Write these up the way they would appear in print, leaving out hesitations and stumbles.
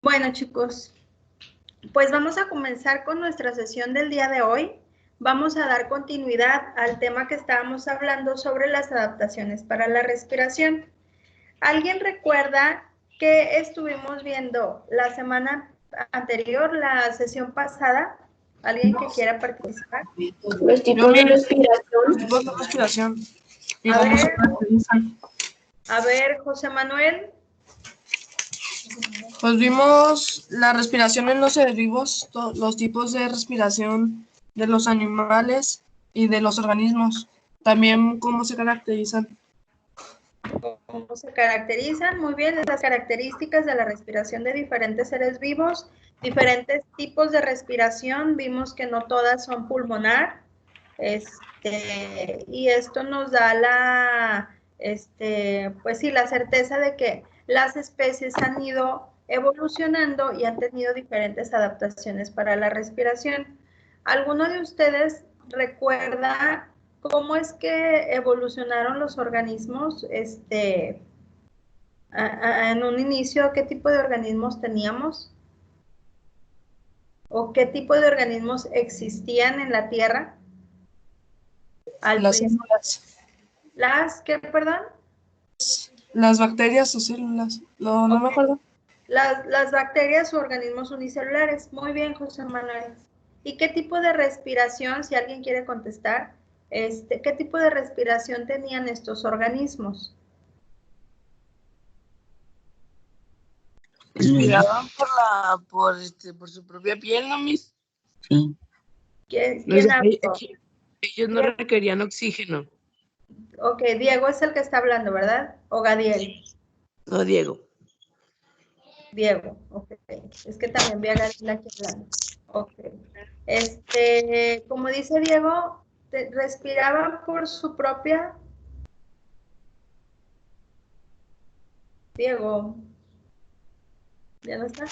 Bueno, chicos, pues vamos a comenzar con nuestra sesión del día de hoy. Vamos a dar continuidad al tema que estábamos hablando sobre las adaptaciones para la respiración. ¿Alguien recuerda que estuvimos viendo la semana anterior, la sesión pasada? ¿Alguien que quiera participar? Los tipos de respiración. Los tipos de respiración. Y A cómo se ver. caracterizan. A ver, José Manuel. Pues vimos la respiración en los seres vivos, los tipos de respiración de los animales y de los organismos. También cómo se caracterizan. ¿Cómo se caracterizan? Muy bien, las características de la respiración de diferentes seres vivos, diferentes tipos de respiración. Vimos que no todas son pulmonar, y esto nos da pues sí, la certeza de que las especies han ido evolucionando y han tenido diferentes adaptaciones para la respiración. ¿Alguno de ustedes recuerda cómo es que evolucionaron los organismos? En un inicio, ¿qué tipo de organismos teníamos? ¿O qué tipo de organismos existían en la Tierra? Las células. ¿Qué, perdón? Las bacterias o células. No me acuerdo. Las bacterias o organismos unicelulares. Muy bien, José Manuel. ¿Y qué tipo de respiración, si alguien quiere contestar, qué tipo de respiración tenían estos organismos? Respiraban por su propia piel, ¿no, Miss? Sí. ¿Quién habló? Ellos no requerían oxígeno. Ok, Diego es el que está hablando, ¿verdad? ¿O Gadiel? No, Diego. Diego, ok. Es que también vi a Gadiel aquí hablando. Ok. Como dice Diego, respiraban por su propia... Diego. ¿Ya no está?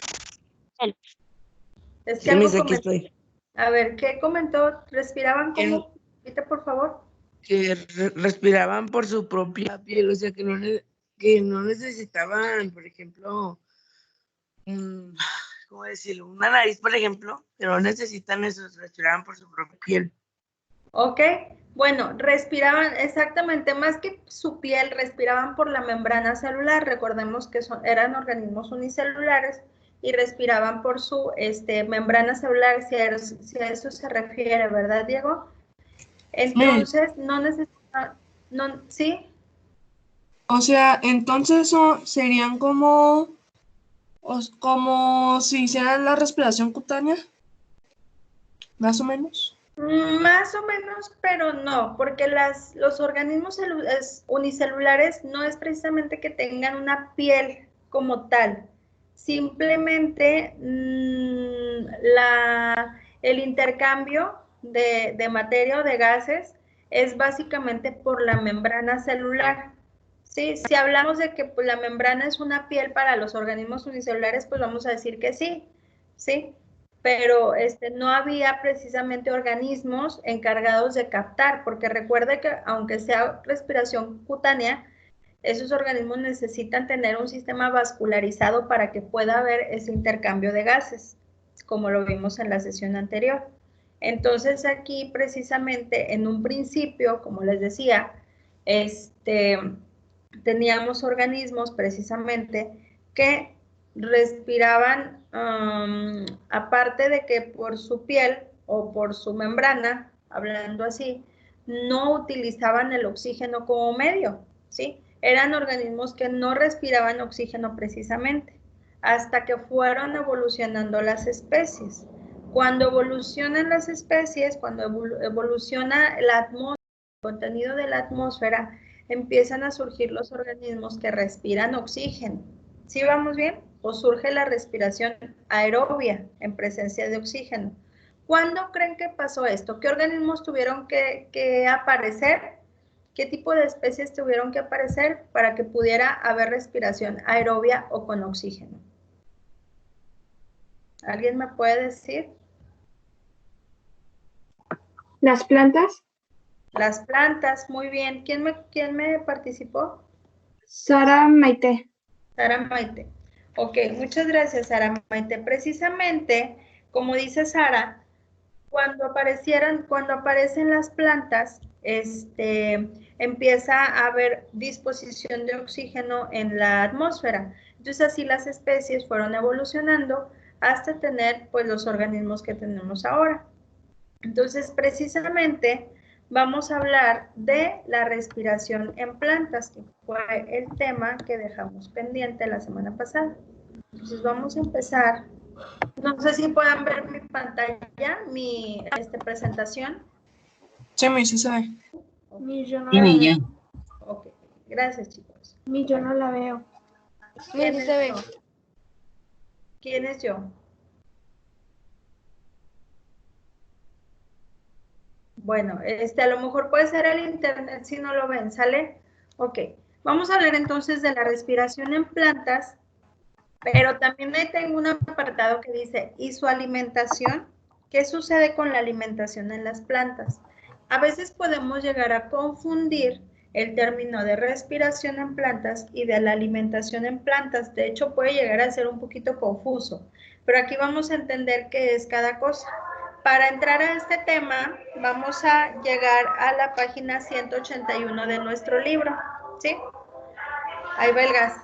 Es que Sí, algo Miss, aquí comentó. estoy. A ver, ¿qué comentó? ¿Respiraban como? Repite, por favor. Que respiraban por su propia piel, o sea, que no necesitaban, por ejemplo, ¿cómo decirlo? Una nariz, por ejemplo, pero no necesitan eso, respiraban por su propia piel. Ok, bueno, respiraban exactamente más que su piel, respiraban por la membrana celular. Recordemos que eran organismos unicelulares y respiraban por su membrana celular, si a eso se refiere, ¿verdad, Diego? Entonces, no necesita, no, ¿sí? O sea, entonces serían como si hicieran la respiración cutánea, más o menos. Más o menos, pero no, porque los organismos unicelulares no es precisamente que tengan una piel como tal, simplemente el intercambio de materia o de gases es básicamente por la membrana celular. Sí, si hablamos de que pues, la membrana es una piel para los organismos unicelulares, pues vamos a decir que sí, ¿sí? Pero no había precisamente organismos encargados de captar, porque recuerda que aunque sea respiración cutánea, esos organismos necesitan tener un sistema vascularizado para que pueda haber ese intercambio de gases, como lo vimos en la sesión anterior. Entonces aquí precisamente en un principio, como les decía, teníamos organismos precisamente que respiraban, aparte de que por su piel o por su membrana, hablando así, no utilizaban el oxígeno como medio, ¿sí? Eran organismos que no respiraban oxígeno precisamente, hasta que fueron evolucionando las especies. Cuando evolucionan las especies, cuando evoluciona la atmósfera, el contenido de la atmósfera, empiezan a surgir los organismos que respiran oxígeno. ¿Sí vamos bien? O surge la respiración aerobia en presencia de oxígeno. ¿Cuándo creen que pasó esto? ¿Qué organismos tuvieron que aparecer? ¿Qué tipo de especies tuvieron que aparecer para que pudiera haber respiración aerobia o con oxígeno? ¿Alguien me puede decir? ¿Las plantas? Las plantas, muy bien. ¿Quién me participó? Sara Maite. Sara Maite. Ok, muchas gracias, Sara Maite. Precisamente, como dice Sara, cuando aparecen las plantas, empieza a haber disposición de oxígeno en la atmósfera. Entonces, así las especies fueron evolucionando hasta tener, pues, los organismos que tenemos ahora. Entonces, precisamente, vamos a hablar de la respiración en plantas, que fue el tema que dejamos pendiente la semana pasada. Entonces, vamos a empezar. No sé si puedan ver mi pantalla, mi presentación. Sí, sí se ve. Mi, yo no Sí, la ya. veo. Ok, gracias, chicos. Mi, yo no la veo. ¿Quién Sí es se ve. yo? ¿Quién es yo? Bueno, a lo mejor puede ser el internet si no lo ven, ¿sale? Ok, vamos a hablar entonces de la respiración en plantas, pero también ahí tengo un apartado que dice, ¿y su alimentación? ¿Qué sucede con la alimentación en las plantas? A veces podemos llegar a confundir el término de respiración en plantas y de la alimentación en plantas. De hecho, puede llegar a ser un poquito confuso, pero aquí vamos a entender qué es cada cosa. Para entrar a este tema, vamos a llegar a la página 181 de nuestro libro, ¿sí? Ahí va el gas.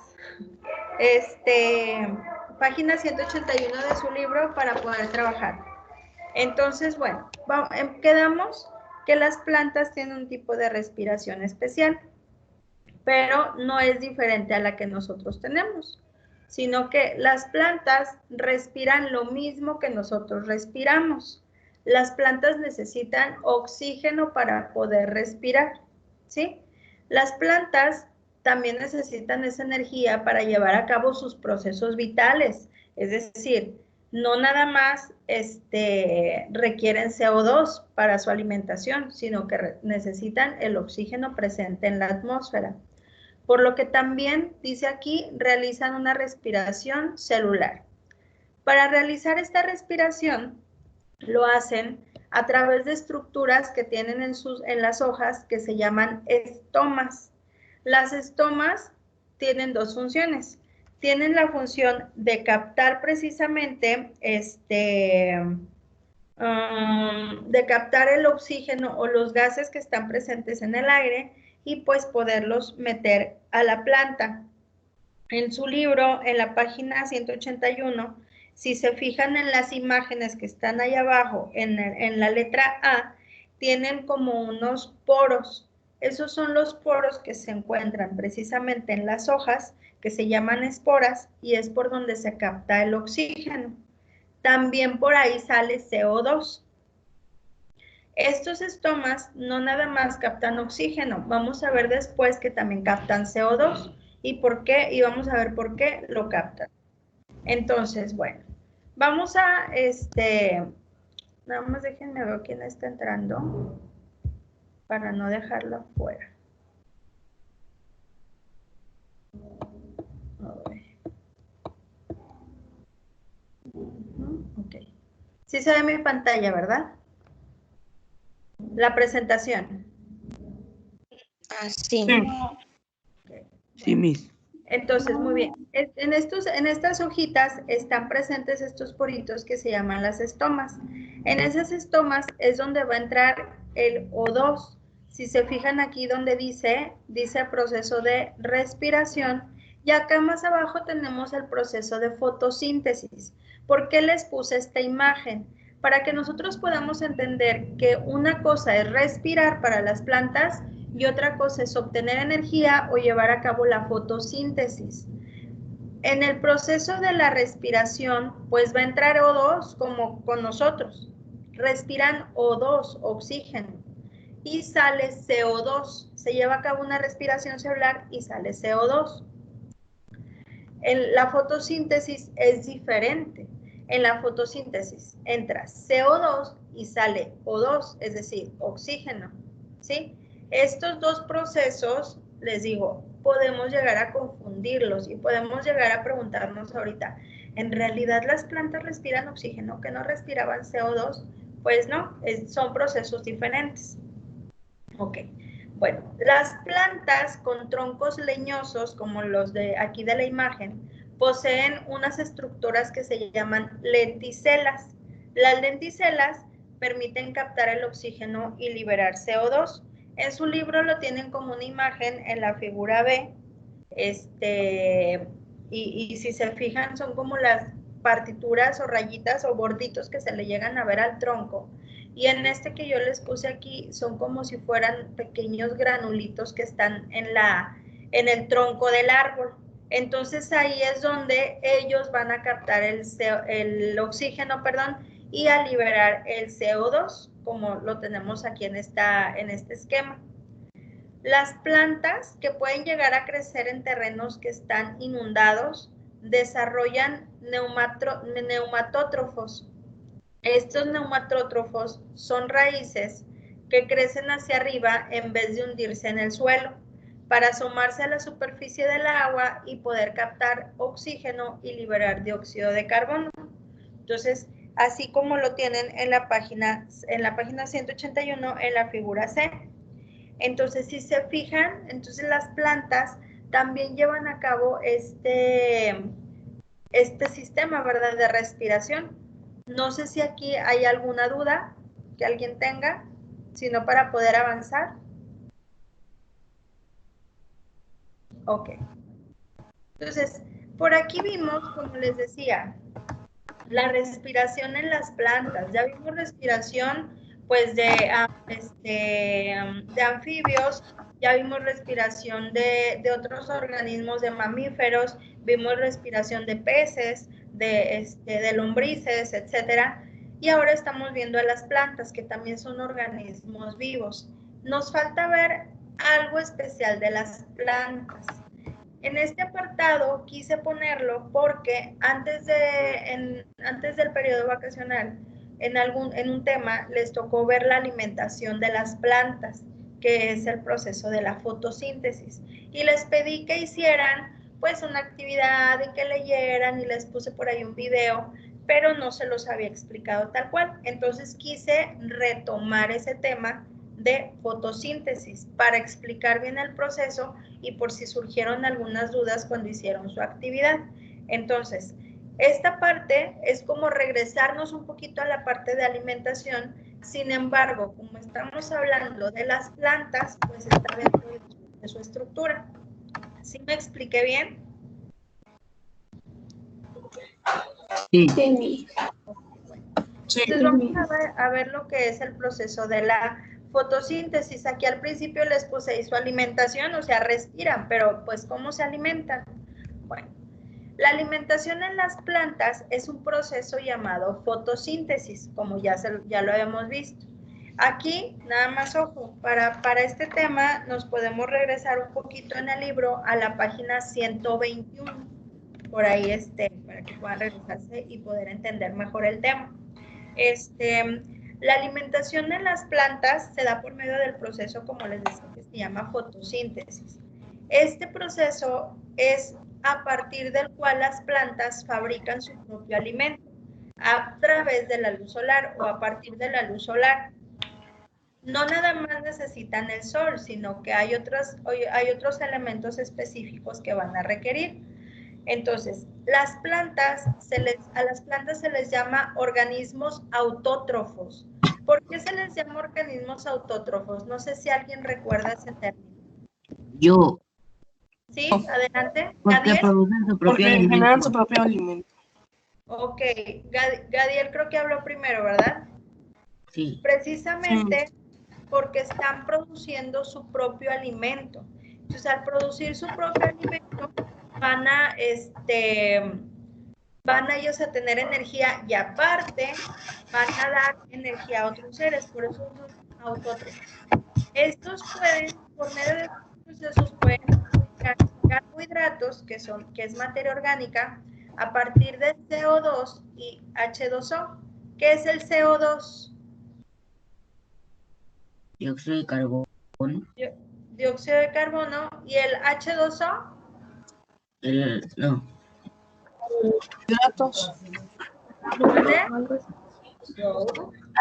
Página 181 de su libro para poder trabajar. Entonces, bueno, quedamos que las plantas tienen un tipo de respiración especial, pero no es diferente a la que nosotros tenemos, sino que las plantas respiran lo mismo que nosotros respiramos. Las plantas necesitan oxígeno para poder respirar, ¿sí? Las plantas también necesitan esa energía para llevar a cabo sus procesos vitales, es decir, no nada más requieren CO2 para su alimentación, sino que necesitan el oxígeno presente en la atmósfera. Por lo que también, dice aquí, realizan una respiración celular. Para realizar esta respiración, lo hacen a través de estructuras que tienen en las hojas que se llaman estomas. Las estomas tienen dos funciones. Tienen la función de captar precisamente de captar el oxígeno o los gases que están presentes en el aire y pues poderlos meter a la planta. En su libro, en la página 181, si se fijan en las imágenes que están ahí abajo, en la letra A, tienen como unos poros. Esos son los poros que se encuentran precisamente en las hojas, que se llaman esporas, y es por donde se capta el oxígeno. También por ahí sale CO2. Estos estomas no nada más captan oxígeno, vamos a ver después que también captan CO2. ¿Y por qué? Y vamos a ver por qué lo captan. Entonces, bueno, vamos a, nada más déjenme ver quién está entrando para no dejarlo afuera. A ver. Ok. Sí se ve mi pantalla, ¿verdad? La presentación. Así. Okay. Sí, Miss. Entonces, muy bien. En estas hojitas están presentes estos poritos que se llaman las estomas. En esas estomas es donde va a entrar el O2. Si se fijan aquí donde dice proceso de respiración, y acá más abajo tenemos el proceso de fotosíntesis. ¿Por qué les puse esta imagen? Para que nosotros podamos entender que una cosa es respirar para las plantas y otra cosa es obtener energía o llevar a cabo la fotosíntesis. En el proceso de la respiración, pues va a entrar O2 como con nosotros. Respiran O2, oxígeno, y sale CO2. Se lleva a cabo una respiración celular y sale CO2. La fotosíntesis es diferente. En la fotosíntesis entra CO2 y sale O2, es decir, oxígeno, ¿sí? Estos dos procesos, les digo, podemos llegar a confundirlos y podemos llegar a preguntarnos ahorita, ¿en realidad las plantas respiran oxígeno que no respiraban CO2? Pues no, son procesos diferentes. Ok, bueno, las plantas con troncos leñosos, como los de aquí de la imagen, poseen unas estructuras que se llaman lenticelas. Las lenticelas permiten captar el oxígeno y liberar CO2. En su libro lo tienen como una imagen en la figura B. Y si se fijan, son como las partituras o rayitas o borditos que se le llegan a ver al tronco. Y en este que yo les puse aquí, son como si fueran pequeños granulitos que están en el tronco del árbol. Entonces ahí es donde ellos van a captar el oxígeno, y a liberar el CO2, como lo tenemos aquí en este esquema. Las plantas que pueden llegar a crecer en terrenos que están inundados desarrollan neumatótrofos. Estos neumatótrofos son raíces que crecen hacia arriba en vez de hundirse en el suelo para asomarse a la superficie del agua y poder captar oxígeno y liberar dióxido de carbono. Entonces, así como lo tienen en la página 181 en la figura C. Entonces, si se fijan, entonces las plantas también llevan a cabo este sistema, ¿verdad?, de respiración. No sé si aquí hay alguna duda que alguien tenga, sino para poder avanzar. Ok. Entonces, por aquí vimos, como les decía, la respiración en las plantas. Ya vimos respiración, pues, de anfibios, ya vimos respiración de otros organismos, de mamíferos, vimos respiración de peces, de lombrices, etcétera. Y ahora estamos viendo a las plantas, que también son organismos vivos. Nos falta ver algo especial de las plantas. En este apartado quise ponerlo porque antes del periodo vacacional, en un tema les tocó ver la alimentación de las plantas, que es el proceso de la fotosíntesis. Y les pedí que hicieran pues una actividad y que leyeran, y les puse por ahí un video, pero no se los había explicado tal cual. Entonces quise retomar ese tema de fotosíntesis para explicar bien el proceso y por si surgieron algunas dudas cuando hicieron su actividad. Entonces, esta parte es como regresarnos un poquito a la parte de alimentación. Sin embargo, como estamos hablando de las plantas, pues está dentro de su estructura. ¿Sí me expliqué bien? Sí. Sí. Entonces vamos a ver lo que es el proceso de la fotosíntesis. Aquí al principio les puse su alimentación, o sea, respiran, pero pues ¿cómo se alimentan? Bueno, la alimentación en las plantas es un proceso llamado fotosíntesis, como ya lo habíamos visto. Aquí, nada más ojo, para este tema nos podemos regresar un poquito en el libro a la página 121, por ahí para que puedan regresarse y poder entender mejor el tema. La alimentación en las plantas se da por medio del proceso, como les decía, que se llama fotosíntesis. Este proceso es a partir del cual las plantas fabrican su propio alimento a través de la luz solar o a partir de la luz solar. No nada más necesitan el sol, sino que hay otros elementos específicos que van a requerir. Entonces, a las plantas se les llama organismos autótrofos. ¿Por qué se les llama organismos autótrofos? No sé si alguien recuerda ese término. Yo. Sí, adelante. Porque producen su propio Porque alimento. generan su propio alimento. Ok, Gadiel creo que habló primero, ¿verdad? Sí. Precisamente porque están produciendo su propio alimento. Entonces, al producir su propio alimento, van a ellos a tener energía y aparte van a dar energía a otros seres, por eso son autótrofos. Estos pueden, por medio de estos procesos, pueden fabricar carbohidratos, que es materia orgánica, a partir de CO2 y H2O. ¿Qué es el CO2? Dióxido de carbono. Dióxido de carbono. ¿Y el H2O? No. Hidratos.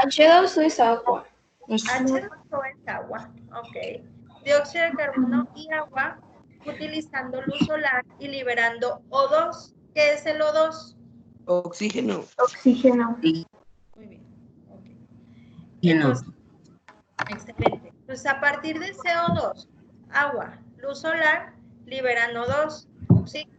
H2O es agua. H2O es agua. Ok. Dióxido de carbono y agua, utilizando luz solar y liberando O2. ¿Qué es el O2? Oxígeno. Oxígeno. Muy bien. Ok. Oxígeno. Entonces, excelente. Entonces, a partir de CO2, agua, luz solar, liberan O2, oxígeno.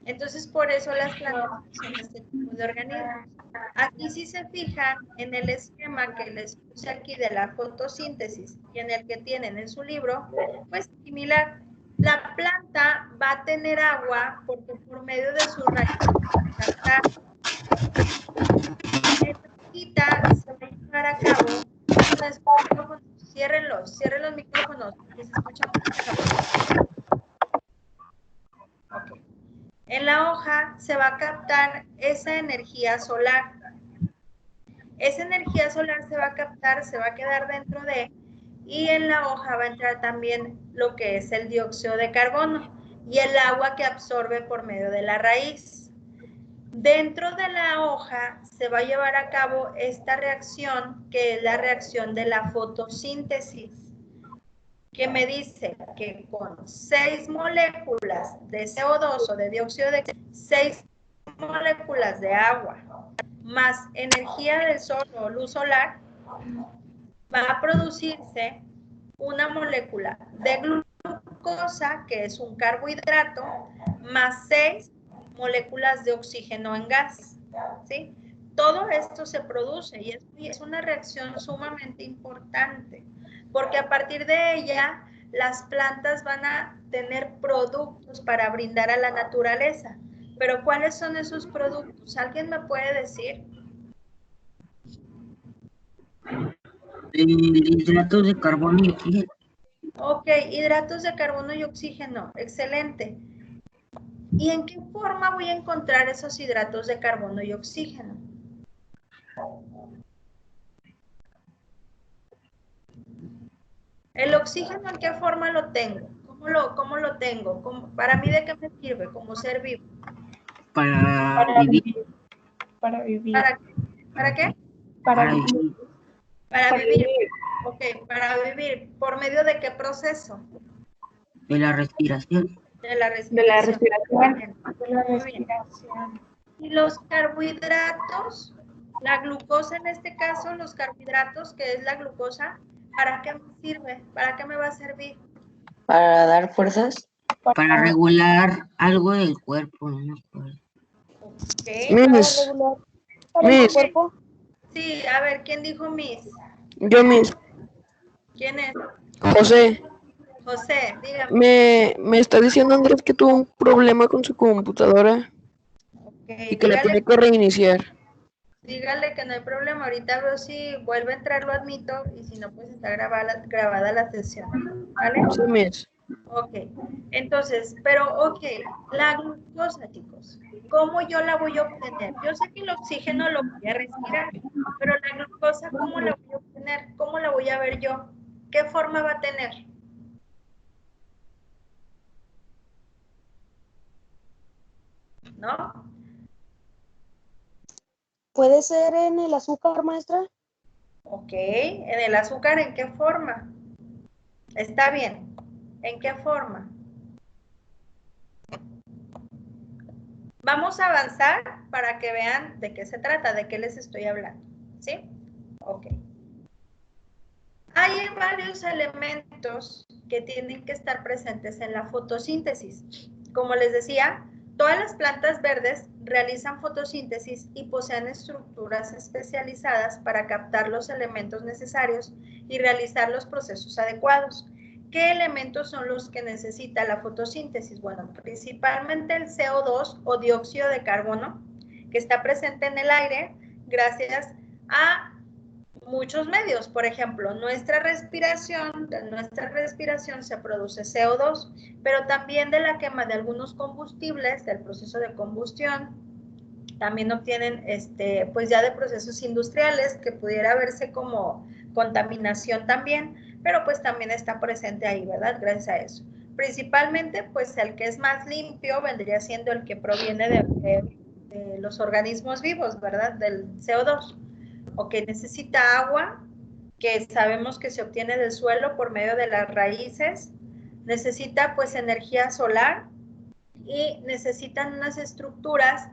Entonces, por eso las plantas son este tipo de organismos. Aquí si se fijan en el esquema que les puse aquí de la fotosíntesis y en el que tienen en su libro, pues similar. La planta va a tener agua porque por medio de sus raíces va a captar. Esta se va a llevar a cabo. Cierren los micrófonos, que se escucha mucho. Ok. En la hoja se va a captar esa energía solar. Esa energía solar se va a captar, se va a quedar dentro de, y en la hoja va a entrar también lo que es el dióxido de carbono y el agua que absorbe por medio de la raíz. Dentro de la hoja se va a llevar a cabo esta reacción, que es la reacción de la fotosíntesis, que me dice que con 6 moléculas de CO2 o de dióxido de carbono, 6 moléculas de agua, más energía del sol o luz solar, va a producirse una molécula de glucosa, que es un carbohidrato, más 6 moléculas de oxígeno en gas, ¿sí? Todo esto se produce y es una reacción sumamente importante, porque a partir de ella las plantas van a tener productos para brindar a la naturaleza. Pero ¿cuáles son esos productos? ¿Alguien me puede decir? Hidratos de carbono y oxígeno. Ok, hidratos de carbono y oxígeno, excelente. ¿Y en qué forma voy a encontrar esos hidratos de carbono y oxígeno? ¿El oxígeno en qué forma lo tengo? ¿Cómo lo tengo? ¿Para mí de qué me sirve como ser vivo? Para vivir. Para vivir. ¿Para qué? Para vivir. Para vivir. Ok, para vivir. ¿Por medio de qué proceso? De la respiración. De la De la respiración. respiración. De la Muy bien. respiración. Y los carbohidratos, la glucosa en este caso, los carbohidratos, que es la glucosa, ¿para qué me sirve? ¿Para qué me va a servir? Para dar fuerzas. Para regular algo del cuerpo, no me acuerdo. Ok. Miss, Para el Miss, cuerpo. Sí, a ver, ¿quién dijo Miss? yo Miss, ¿Quién es? José, José, dígame. me está diciendo Andrés que tuvo un problema con su computadora Ok, y que la tiene que reiniciar. dígale que no hay problema. Ahorita veo si vuelve a entrar, lo admito, y si no, pues está grabada la sesión. ¿Vale? Sí, Miss. Ok, entonces, la glucosa, chicos, ¿cómo yo la voy a obtener? Yo sé que el oxígeno lo voy a respirar, pero la glucosa, ¿cómo la voy a obtener? ¿Cómo la voy a ver yo? ¿Qué forma va a tener? ¿No? ¿Puede ser en el azúcar, maestra? Ok, en el azúcar, ¿en qué forma? Está bien, ¿en qué forma? Vamos a avanzar para que vean de qué se trata, de qué les estoy hablando, ¿sí? Ok. Hay varios elementos que tienen que estar presentes en la fotosíntesis. Como les decía, todas las plantas verdes realizan fotosíntesis y poseen estructuras especializadas para captar los elementos necesarios y realizar los procesos adecuados. ¿Qué elementos son los que necesita la fotosíntesis? Bueno, principalmente el CO2 o dióxido de carbono, que está presente en el aire gracias a muchos medios. Por ejemplo, de nuestra respiración se produce CO2, pero también de la quema de algunos combustibles, del proceso de combustión, también obtienen, pues ya de procesos industriales, que pudiera verse como contaminación también, pero pues también está presente ahí, ¿verdad? Gracias a eso. Principalmente, pues el que es más limpio vendría siendo el que proviene de los organismos vivos, ¿verdad? Del CO2. O que necesita agua, que sabemos que se obtiene del suelo por medio de las raíces. Necesita pues energía solar y necesitan unas estructuras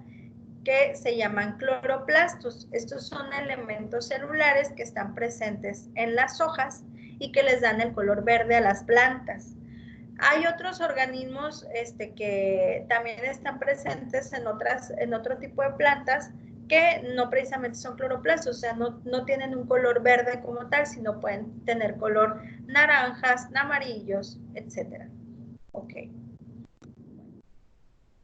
que se llaman cloroplastos. Estos son elementos celulares que están presentes en las hojas y que les dan el color verde a las plantas. Hay otros organismos que también están presentes en otro tipo de plantas que no precisamente son cloroplastos, o sea, no tienen un color verde como tal, sino pueden tener color naranjas, amarillos, etc. Ok.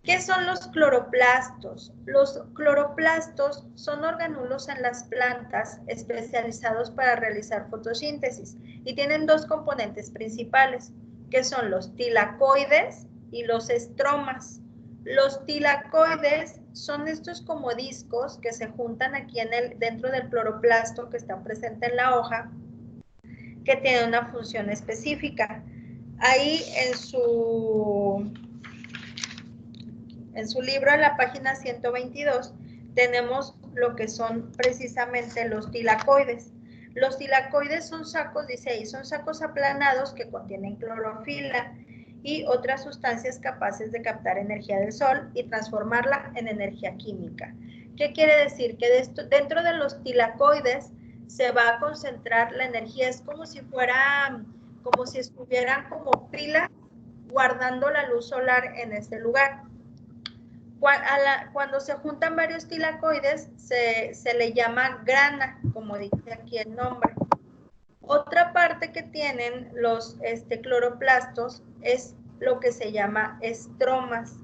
¿Qué son los cloroplastos? Los cloroplastos son organulos en las plantas especializados para realizar fotosíntesis y tienen dos componentes principales, que son los tilacoides y los estromas. Los tilacoides son estos como discos que se juntan aquí dentro del cloroplasto que está presente en la hoja, que tiene una función específica. Ahí en su libro, en la página 122, tenemos lo que son precisamente los tilacoides. Los tilacoides son sacos, dice ahí, son sacos aplanados que contienen clorofila y otras sustancias capaces de captar energía del sol y transformarla en energía química. ¿Qué quiere decir? Que dentro de los tilacoides se va a concentrar la energía, es como si estuvieran como pilas guardando la luz solar en este lugar. Cuando se juntan varios tilacoides, se le llama grana, como dice aquí el nombre. Otra parte que tienen los cloroplastos es lo que se llama estromas.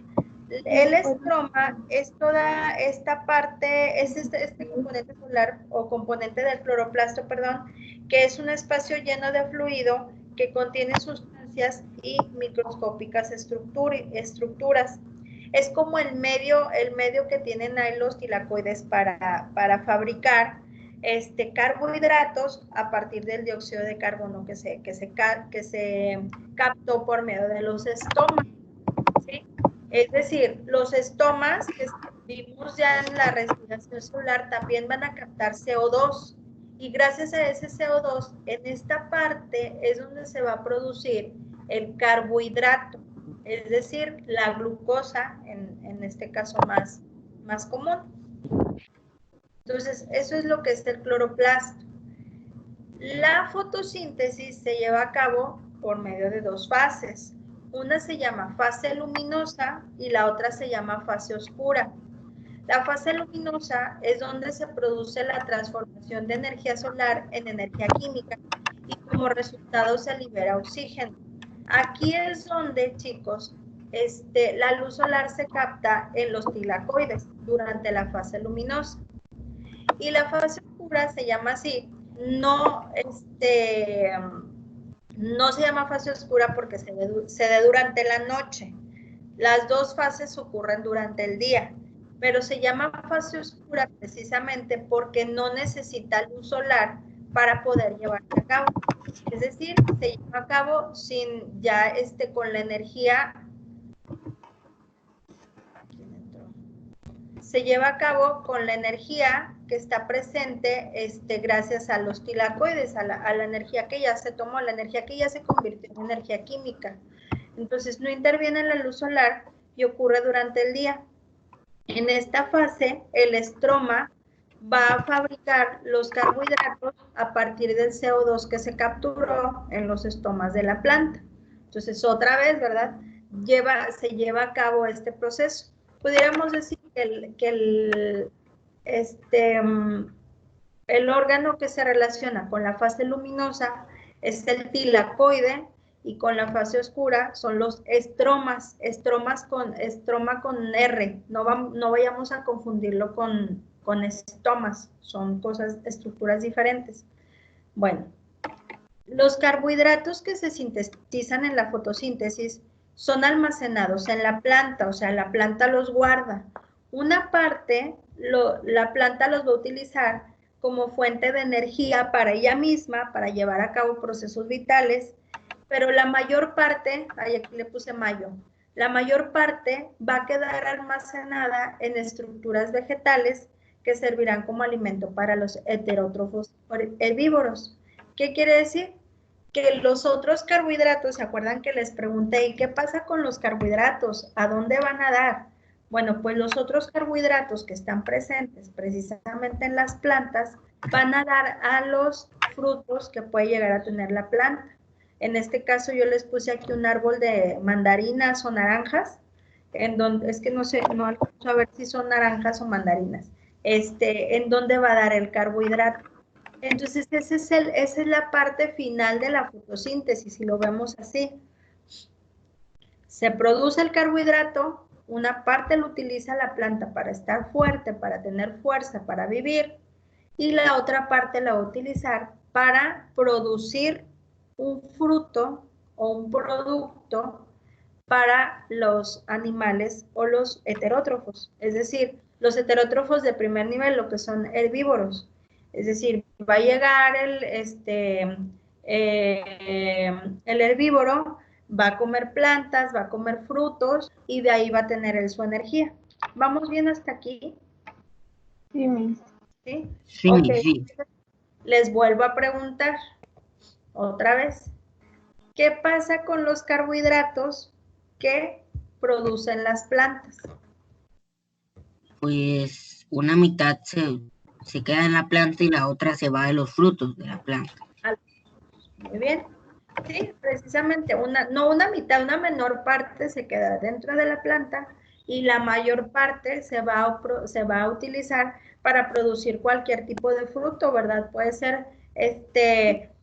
El estroma es toda esta parte, es este componente solar o componente del cloroplasto, perdón, que es un espacio lleno de fluido que contiene sustancias y microscópicas estructuras. Es como el medio que tienen ahí los tilacoides para fabricar carbohidratos a partir del dióxido de carbono que se captó por medio de los estomas, ¿sí? Es decir, los estomas que vimos ya en la respiración celular también van a captar CO2 y gracias a ese CO2 en esta parte es donde se va a producir el carbohidrato, es decir, la glucosa en este caso más común. Entonces, eso es lo que es el cloroplasto. La fotosíntesis se lleva a cabo por medio de dos fases. Una se llama fase luminosa y la otra se llama fase oscura. La fase luminosa es donde se produce la transformación de energía solar en energía química y como resultado se libera oxígeno. Aquí es donde, chicos, la luz solar se capta en los tilacoides durante la fase luminosa. Y la fase oscura se llama así, no se llama fase oscura porque se da durante la noche. Las dos fases ocurren durante el día, pero se llama fase oscura precisamente porque no necesita luz solar para poder llevarse a cabo. Es decir, se lleva a cabo sin ya con la energía. Se lleva a cabo con la energía que está presente gracias a los tilacoides, a la energía que ya se tomó, la energía que ya se convirtió en energía química. Entonces no interviene la luz solar y ocurre durante el día. En esta fase, el estroma va a fabricar los carbohidratos a partir del CO2 que se capturó en los estomas de la planta. Entonces, otra vez, ¿verdad? Se lleva a cabo este proceso. Pudiéramos decir que el órgano que se relaciona con la fase luminosa es el tilacoide y con la fase oscura son los estromas, estroma con R, no vayamos a confundirlo con estomas, son estructuras diferentes. Bueno, los carbohidratos que se sintetizan en la fotosíntesis son almacenados en la planta, o sea, la planta los guarda. Una parte, la planta los va a utilizar como fuente de energía para ella misma, para llevar a cabo procesos vitales, pero la mayor parte, aquí le puse mayo, la mayor parte va a quedar almacenada en estructuras vegetales que servirán como alimento para los heterótrofos herbívoros. ¿Qué quiere decir? que los otros carbohidratos, ¿se acuerdan que les pregunté, ¿y qué pasa con los carbohidratos? ¿A dónde van a dar? Bueno, pues los otros carbohidratos que están presentes precisamente en las plantas van a dar a los frutos que puede llegar a tener la planta. En este caso yo les puse aquí un árbol de mandarinas o naranjas, en donde, es que no sé, no alcanzo a ver si son naranjas o mandarinas, en donde va a dar el carbohidrato. Entonces esa es la parte final de la fotosíntesis, si lo vemos así. Se produce el carbohidrato, una parte lo utiliza la planta para estar fuerte, para tener fuerza, para vivir, y la otra parte la va a utilizar para producir un fruto o un producto para los animales o los heterótrofos, es decir, los heterótrofos de primer nivel, lo que son herbívoros, es decir, va a llegar el herbívoro, va a comer plantas, va a comer frutos y de ahí va a tener su energía. ¿Vamos bien hasta aquí? Sí, Miss. ¿Sí? Sí, Ok. sí. Les vuelvo a preguntar otra vez. ¿Qué pasa con los carbohidratos que producen las plantas? Pues una mitad se queda en la planta y la otra se va de los frutos de la planta. Muy bien. Sí, precisamente, no una mitad, una menor parte se queda dentro de la planta y la mayor parte se va a utilizar para producir cualquier tipo de fruto, ¿verdad? Puede ser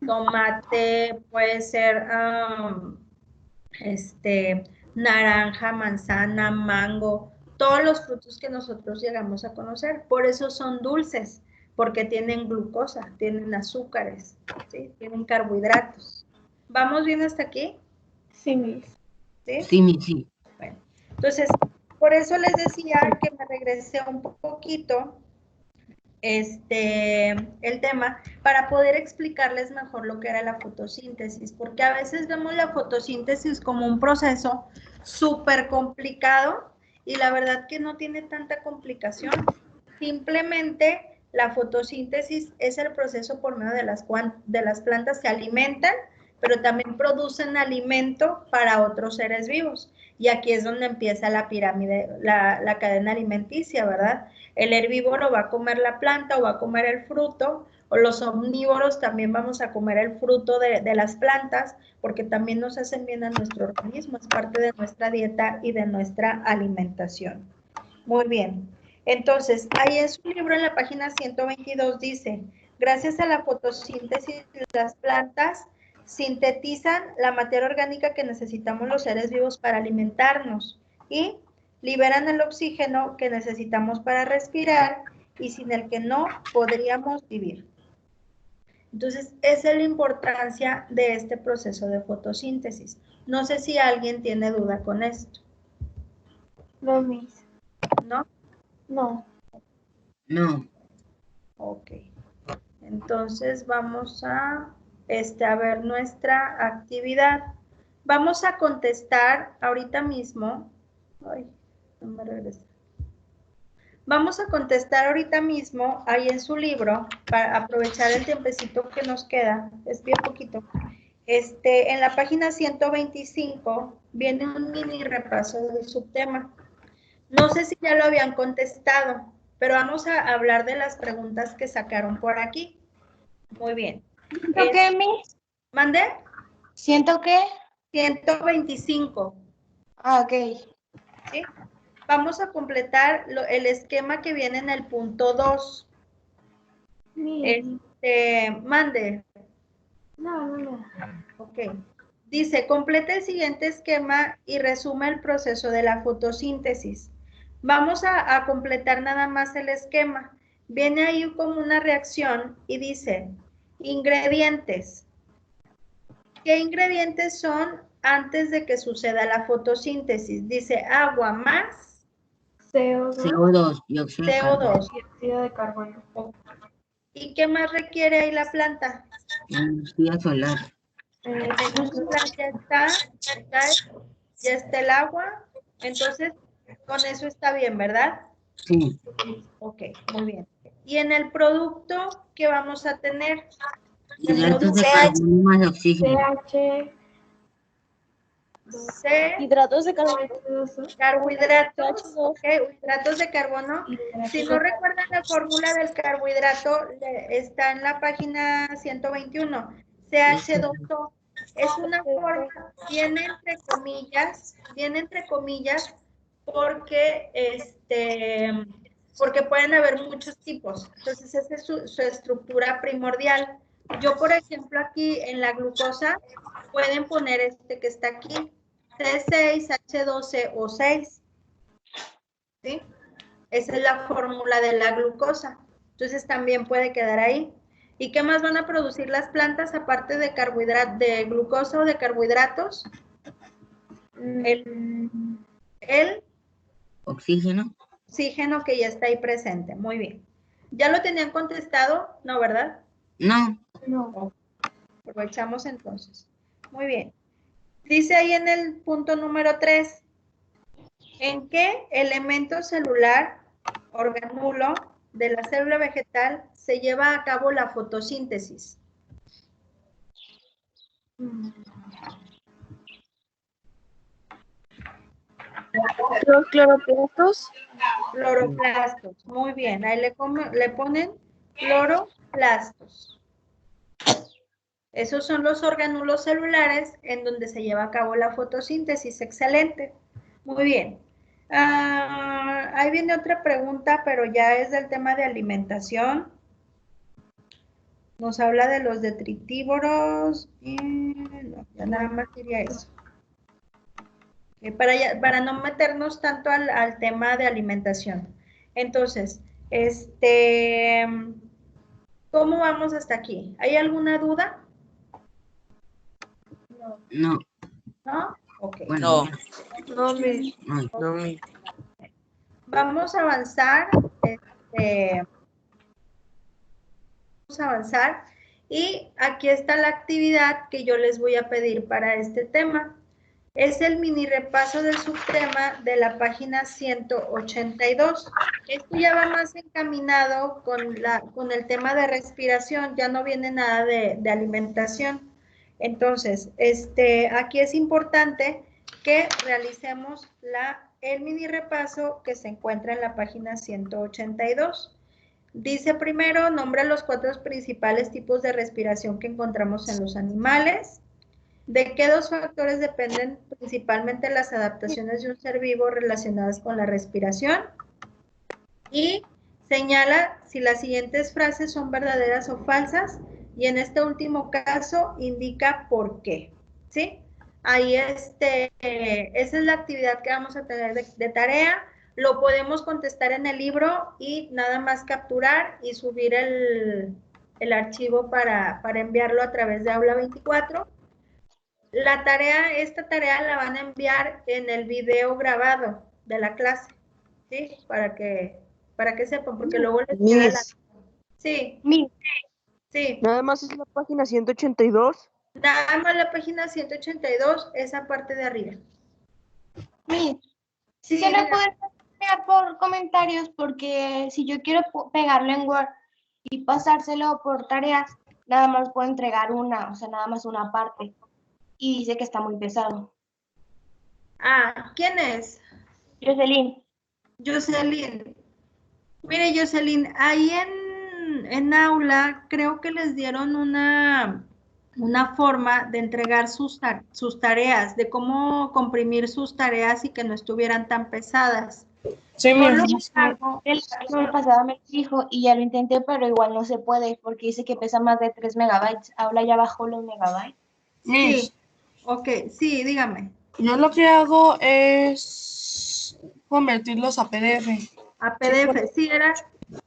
tomate, puede ser naranja, manzana, mango, todos los frutos que nosotros llegamos a conocer. Por eso son dulces, porque tienen glucosa, tienen azúcares, ¿sí? Tienen carbohidratos. ¿Vamos bien hasta aquí? Sí, Miss. ¿Sí? Sí, sí. Bueno, entonces, por eso les decía que me regresé un poquito el tema para poder explicarles mejor lo que era la fotosíntesis, porque a veces vemos la fotosíntesis como un proceso súper complicado y la verdad que no tiene tanta complicación. Simplemente la fotosíntesis es el proceso por medio de las plantas se alimentan, pero también producen alimento para otros seres vivos. Y aquí es donde empieza la pirámide, la cadena alimenticia, ¿verdad? El herbívoro va a comer la planta o va a comer el fruto, o los omnívoros también vamos a comer el fruto de las plantas, porque también nos hacen bien a nuestro organismo, es parte de nuestra dieta y de nuestra alimentación. Muy bien. Entonces, ahí en su libro, en la página 122, dice, gracias a la fotosíntesis, las plantas sintetizan la materia orgánica que necesitamos los seres vivos para alimentarnos y liberan el oxígeno que necesitamos para respirar y sin el que no podríamos vivir. Entonces, esa es la importancia de este proceso de fotosíntesis. No sé si alguien tiene duda con esto, No, Miss. ¿no? No. No. Ok. Entonces, vamos a ver nuestra actividad. Vamos a contestar ahorita mismo. Ay, no me regresa. Vamos a contestar ahorita mismo, ahí en su libro, para aprovechar el tiempecito que nos queda, es bien poquito. En la página 125 viene un mini repaso del subtema. No sé si ya lo habían contestado, pero vamos a hablar de las preguntas que sacaron por aquí. Muy bien. ¿Siento qué, Miss? ¿Mandé? ¿Siento qué? 125. Ah, ok. ¿Sí? Vamos a completar el esquema que viene en el punto 2. Miss. Mande. No. Ok. Dice, completa el siguiente esquema y resume el proceso de la fotosíntesis. Vamos a completar nada más el esquema. Viene ahí como una reacción y dice, ingredientes. ¿Qué ingredientes son antes de que suceda la fotosíntesis? Dice agua más CO2 CO2, dióxido de carbono. CO2. y óxido de carbono. ¿Y qué más requiere ahí la planta? Energía solar. Entonces ya está el agua, entonces con eso está bien, ¿verdad? Sí. Ok, muy bien. Y en el producto, ¿qué vamos a tener? Hidratos de carbono más oxígeno. CH, C, Hidratos de carbono. carbohidratos, ok, hidratos de carbono. Si no recuerdan la fórmula del carbohidrato, está en la página 121. CH2O es una forma, viene entre comillas, porque porque pueden haber muchos tipos. Entonces, esa es su estructura primordial. Yo, por ejemplo, aquí en la glucosa, pueden poner este que está aquí, C6H12O6. ¿Sí? Esa es la fórmula de la glucosa. Entonces, también puede quedar ahí. ¿Y qué más van a producir las plantas aparte de de glucosa o de carbohidratos? El Oxígeno. oxígeno que ya está ahí presente. Muy bien. ¿Ya lo tenían contestado? No, ¿verdad? No. no. Aprovechamos entonces. Muy bien. Dice ahí en el punto número 3, ¿en qué elemento celular, organulo de la célula vegetal se lleva a cabo la fotosíntesis? Los cloroplastos. Cloroplastos. Muy bien. Ahí le ponen cloroplastos. Esos son los orgánulos celulares en donde se lleva a cabo la fotosíntesis. Excelente. Muy bien. Ahí viene otra pregunta, pero ya es del tema de alimentación. Nos habla de los detritívoros. No, ya nada más diría eso. Para no meternos tanto al tema de alimentación. Entonces, ¿cómo vamos hasta aquí? ¿Hay alguna duda? No. ¿No? Ok. Bueno, No, Miss. no. No, Miss. Vamos a avanzar. Vamos a avanzar. Y aquí está la actividad que yo les voy a pedir para este tema. Es el mini repaso del subtema de la página 182. Esto ya va más encaminado con el tema de respiración, ya no viene nada de alimentación. Entonces, aquí es importante que realicemos el mini repaso que se encuentra en la página 182. Dice primero, nombra los 4 principales tipos de respiración que encontramos en los animales. ¿De qué 2 factores dependen principalmente las adaptaciones de un ser vivo relacionadas con la respiración? Y señala si las siguientes frases son verdaderas o falsas, y en este último caso indica por qué. ¿Sí? Ahí esa es la actividad que vamos a tener de tarea. Lo podemos contestar en el libro y nada más capturar y subir el archivo para enviarlo a través de Aula 24. Esta tarea la van a enviar en el video grabado de la clase, ¿sí? Para que sepan, porque luego les queda la... Sí, sí. Nada más es la página 182. Nada más la página 182, esa parte de arriba. Miss, Sí, se lo diga. pueden enviar por comentarios porque si yo quiero pegarlo en Word y pasárselo por tareas, nada más puedo entregar una, o sea, nada más una parte. Y dice que está muy pesado. ¿Quién es? Jocelyn, Jocelyn. Mire, Jocelyn, ahí en aula creo que les dieron una forma de entregar sus tareas, de cómo comprimir sus tareas y que no estuvieran tan pesadas. Sí, Yo Miss. lo que hago, el pasado me dijo y ya lo intenté, pero igual no se puede porque dice que pesa más de 3 megabytes. Ahora ya bajó los megabytes. Miss, sí, ok, sí, dígame. yo lo que hago es convertirlos a PDF. A PDF, sí,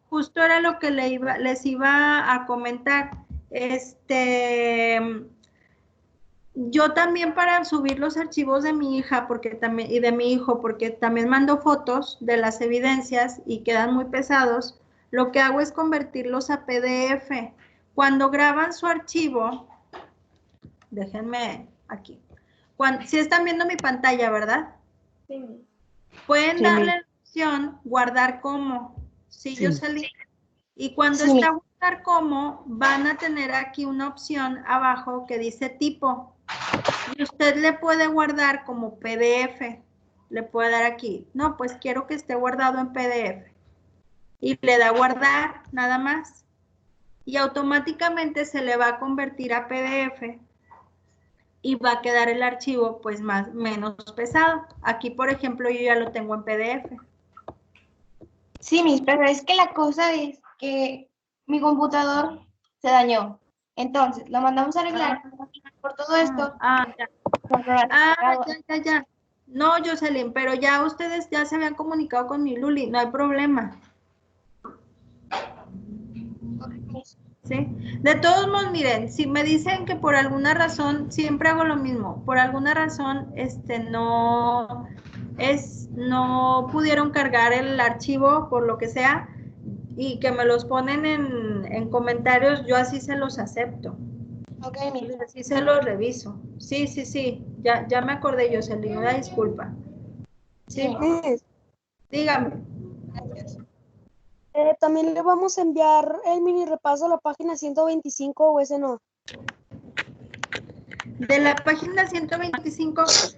justo era lo que les iba a comentar. Yo también para subir los archivos de mi hija y de mi hijo, porque también mando fotos de las evidencias y quedan muy pesados, lo que hago es convertirlos a PDF. Cuando graban su archivo, déjenme aquí. Si están viendo mi pantalla, ¿verdad? Sí. Pueden Sí, darle la opción guardar como. Sí, Sí. yo salí. Y cuando Sí. está buscar cómo, van a tener aquí una opción abajo que dice tipo. Y usted le puede guardar como PDF. Le puede dar aquí. No, pues quiero que esté guardado en PDF. Y le da guardar, nada más. Y automáticamente se le va a convertir a PDF. Y va a quedar el archivo pues menos pesado. Aquí, por ejemplo, yo ya lo tengo en PDF. Sí, Miss, pero es que la cosa es que mi computador se dañó. Entonces, lo mandamos a arreglar por todo esto. Ya. No, Jocelyn, pero ya ustedes ya se habían comunicado con mi Luli, no hay problema. ¿Sí? De todos modos, miren, si me dicen que por alguna razón, siempre hago lo mismo, por alguna razón, no pudieron cargar el archivo, por lo que sea, y que me los ponen en comentarios, yo así se los acepto. Ok, Miss. Así se los reviso. Sí, ya me acordé, Jocelyn, una disculpa. Sí, Miss, dígame. también le vamos a enviar el mini repaso a la página 125 o ese no. De la página 125, pues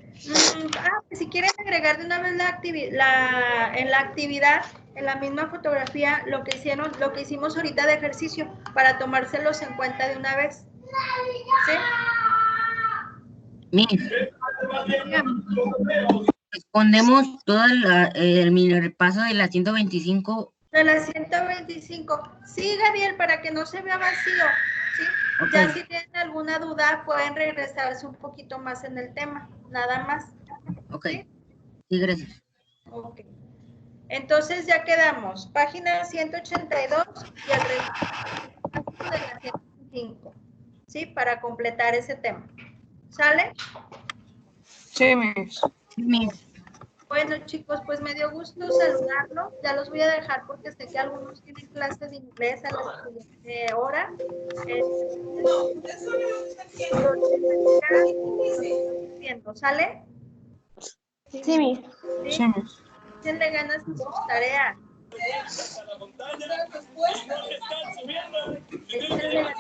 si quieren agregar de una vez en la actividad, en la misma fotografía, lo que hicimos ahorita de ejercicio, para tomárselos en cuenta de una vez. ¿Sí? Miss, Dígame. respondemos todo el mini repaso de la 125. De la 125. Sí, Gabriel, para que no se vea vacío. ¿Sí? Ok. Ya si tienen alguna duda, pueden regresarse un poquito más en el tema. Nada más. Ok. ¿Sí? Sí, gracias. Ok. Entonces ya quedamos. Página 182 y el resto de la 105. ¿Sí? Para completar ese tema. ¿Sale? Sí, Miss. Sí, Miss. Bueno, chicos, pues me dio gusto saludarlos. Ya los voy a dejar porque sé que algunos tienen clases de inglés a la siguiente hora. ¿Sale? Sí, Miss. Sí, Miss. Échenle ganas en sus tareas. Échenle ganas.